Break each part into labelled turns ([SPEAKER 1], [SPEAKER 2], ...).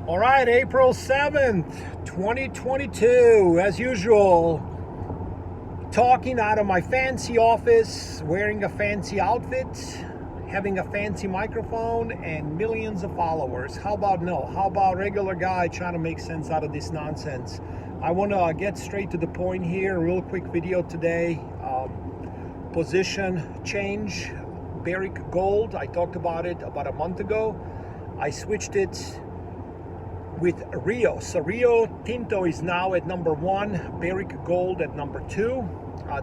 [SPEAKER 1] All right, April 7th, 2022, as usual, talking out of my fancy office, wearing a fancy outfit, having a fancy microphone, and millions of followers. How about no? How about regular guy trying to make sense out of this nonsense? I want to get straight to the point here. Real quick video today. Position change, Barrick Gold. I talked about it about a month ago. I switched it with Rio. So Rio Tinto is now at number 1, Barrick Gold at number 2.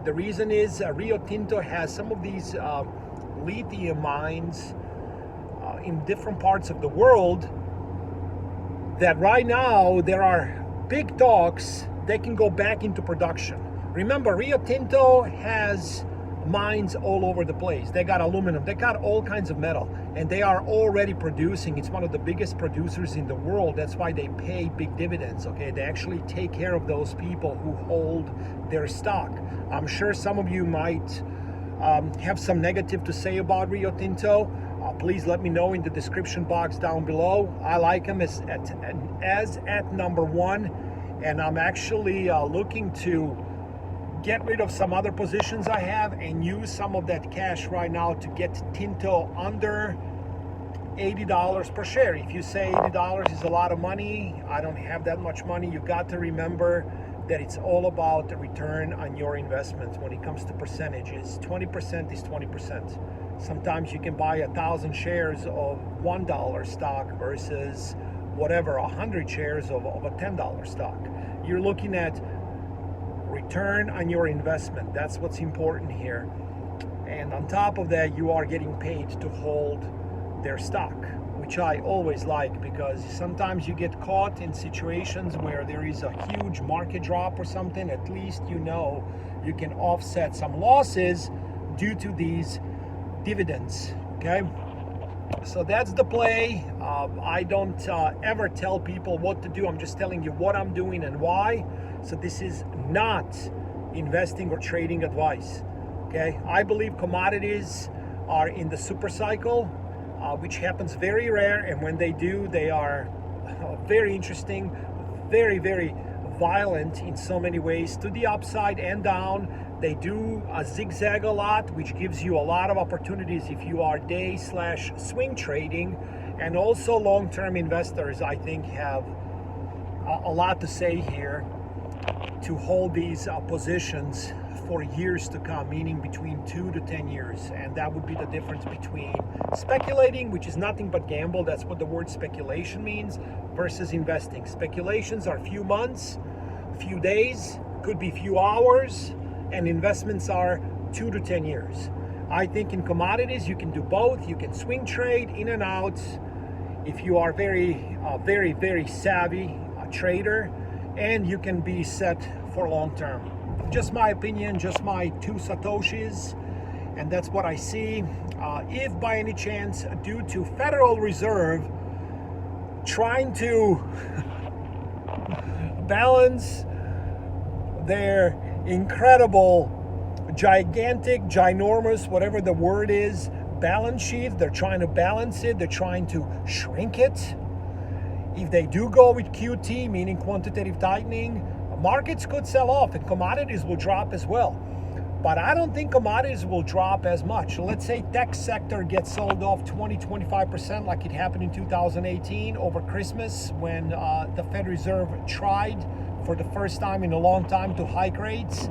[SPEAKER 1] The reason is Rio Tinto has some of these lithium mines in different parts of the world that right now there are big talks they can go back into production. Remember, Rio Tinto has mines all over the place. They got aluminum, they got all kinds of metal, and they are already producing. It's one of the biggest producers in the world. That's why they pay big dividends. Okay, they actually take care of those people who hold their stock. I'm sure some of you might have some negative to say about Rio Tinto. Please let me know in the description box down below. I like them as at number 1, and I'm actually looking to get rid of some other positions I have and use some of that cash right now to get Tinto under $80 per share. If you say $80 is a lot of money, I don't have that much money. You got to remember that it's all about the return on your investment when it comes to percentages. 20% is 20%. Sometimes you can buy 1,000 shares of $1 stock versus whatever, 100 shares of a $10 stock. You're looking at return on your investment. That's what's important here. And on top of that, you are getting paid to hold their stock, which I always like, because sometimes you get caught in situations where there is a huge market drop or something. At least you know you can offset some losses due to these dividends. Okay, so that's the play. I don't ever tell people what to do. I'm just telling you what I'm doing and why. So this is not investing or trading advice. Okay, I believe commodities are in the super cycle, which happens very rare, and when they do, they are very interesting, very, very violent in so many ways, to the upside and down. They do zigzag a lot, which gives you a lot of opportunities if you are day/swing trading. And also long-term investors, I think, have a lot to say here, to hold these positions for years to come, meaning between 2 to 10 years. And that would be the difference between speculating, which is nothing but gamble. That's what the word speculation means, versus investing. Speculations are few months, few days, could be few hours, and investments are 2 to 10 years. I think in commodities you can do both. You can swing trade in and out if you are very, very savvy trader, and you can be set for long term. Just my opinion, just my 2 satoshis, and that's what I see. If by any chance, due to Federal Reserve trying to balance their incredible, gigantic, ginormous, whatever the word is, balance sheet, they're trying to balance it, they're trying to shrink it. If they do go with QT, meaning quantitative tightening, markets could sell off and commodities will drop as well. But I don't think commodities will drop as much. Let's say tech sector gets sold off 20-25% like it happened in 2018 over Christmas, when the Fed Reserve tried for the first time in a long time to hike rates.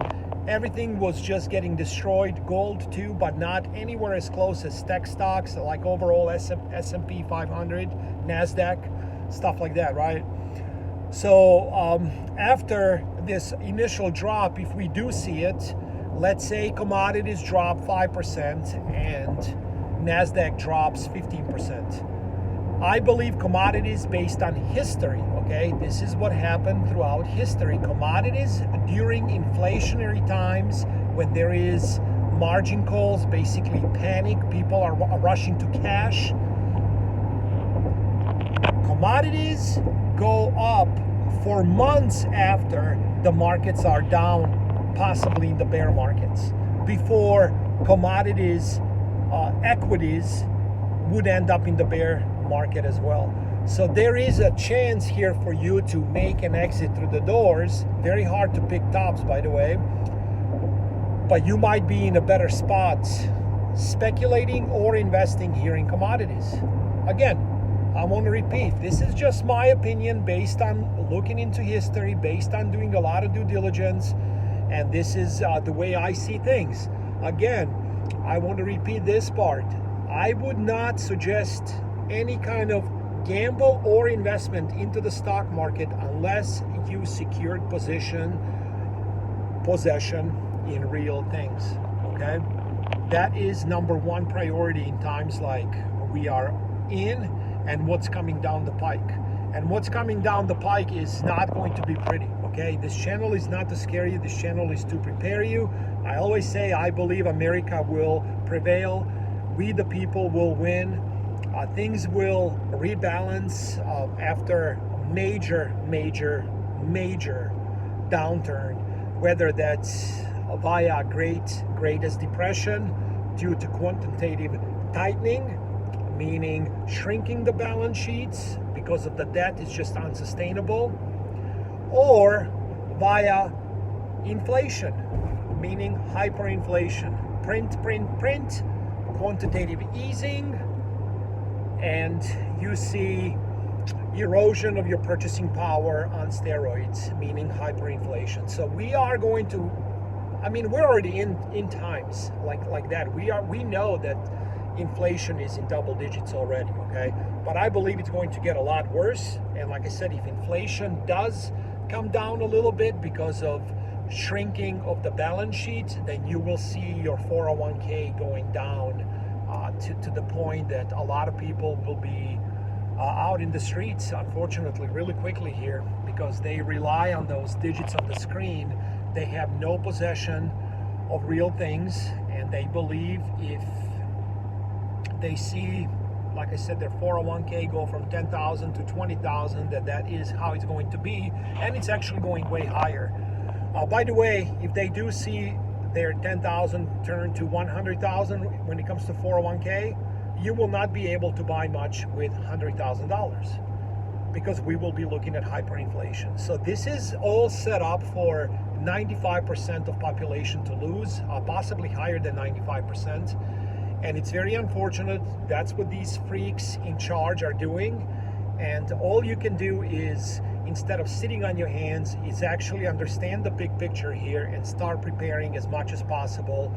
[SPEAKER 1] Everything was just getting destroyed. Gold too, but not anywhere as close as tech stocks, like overall S&P 500, NASDAQ, stuff like that, right? So after this initial drop, if we do see it, let's say commodities drop 5% and NASDAQ drops 15%. I believe commodities, based on history, okay, this is what happened throughout history. Commodities during inflationary times, when there is margin calls, basically panic, people are rushing to cash, commodities go up for months after the markets are down, possibly in the bear markets, before commodities, equities would end up in the bear market as well. So there is a chance here for you to make an exit through the doors. Very hard to pick tops, by the way. But you might be in a better spot speculating or investing here in commodities. Again, I want to repeat, this is just my opinion based on looking into history, based on doing a lot of due diligence, and this is the way I see things. Again, I want to repeat this part. I would not suggest any kind of gamble or investment into the stock market unless you secured possession in real things, okay? That is number one priority in times like we are in and what's coming down the pike. And what's coming down the pike is not going to be pretty, okay? This channel is not to scare you. This channel is to prepare you. I always say I believe America will prevail. We the people will win. Things will rebalance after major downturn, whether that's via greatest depression due to quantitative tightening, meaning shrinking the balance sheets because of the debt is just unsustainable, or via inflation, meaning hyperinflation, print, quantitative easing, and you see erosion of your purchasing power on steroids, meaning hyperinflation. So we are going to, we're already in times like that. We know that inflation is in double digits already, okay? But I believe it's going to get a lot worse. And like I said, if inflation does come down a little bit because of shrinking of the balance sheet, then you will see your 401k going down to the point that a lot of people will be out in the streets, unfortunately, really quickly here, because they rely on those digits on the screen. They have no possession of real things, and they believe if they see, like I said, their 401k go from 10,000 to 20,000, that is how it's going to be, and it's actually going way higher. By the way, if they do see their 10,000 turn to 100,000 when it comes to 401k, you will not be able to buy much with $100,000 because we will be looking at hyperinflation. So this is all set up for 95% of population to lose, possibly higher than 95%. And it's very unfortunate. That's what these freaks in charge are doing. And all you can do is, instead of sitting on your hands, is actually understand the big picture here and start preparing as much as possible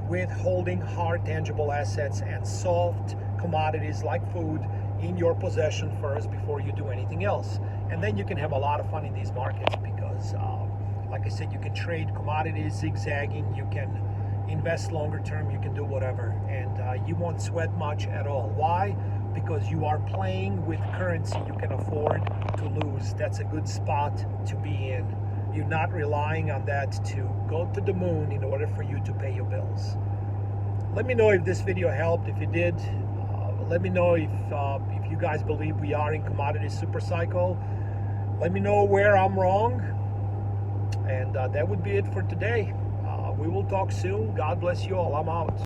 [SPEAKER 1] with holding hard tangible assets and soft commodities like food in your possession first before you do anything else. And then you can have a lot of fun in these markets because like I said, you can trade commodities zigzagging, you can invest longer term, you can do whatever, and you won't sweat much at all. Why? Because you are playing with currency you can afford to lose. That's a good spot to be in. You're not relying on that to go to the moon in order for you to pay your bills. Let me know if this video helped. If it did, let me know if you guys believe we are in commodity super cycle. Let me know where I'm wrong. And that would be it for today. We will talk soon. God bless you all. I'm out.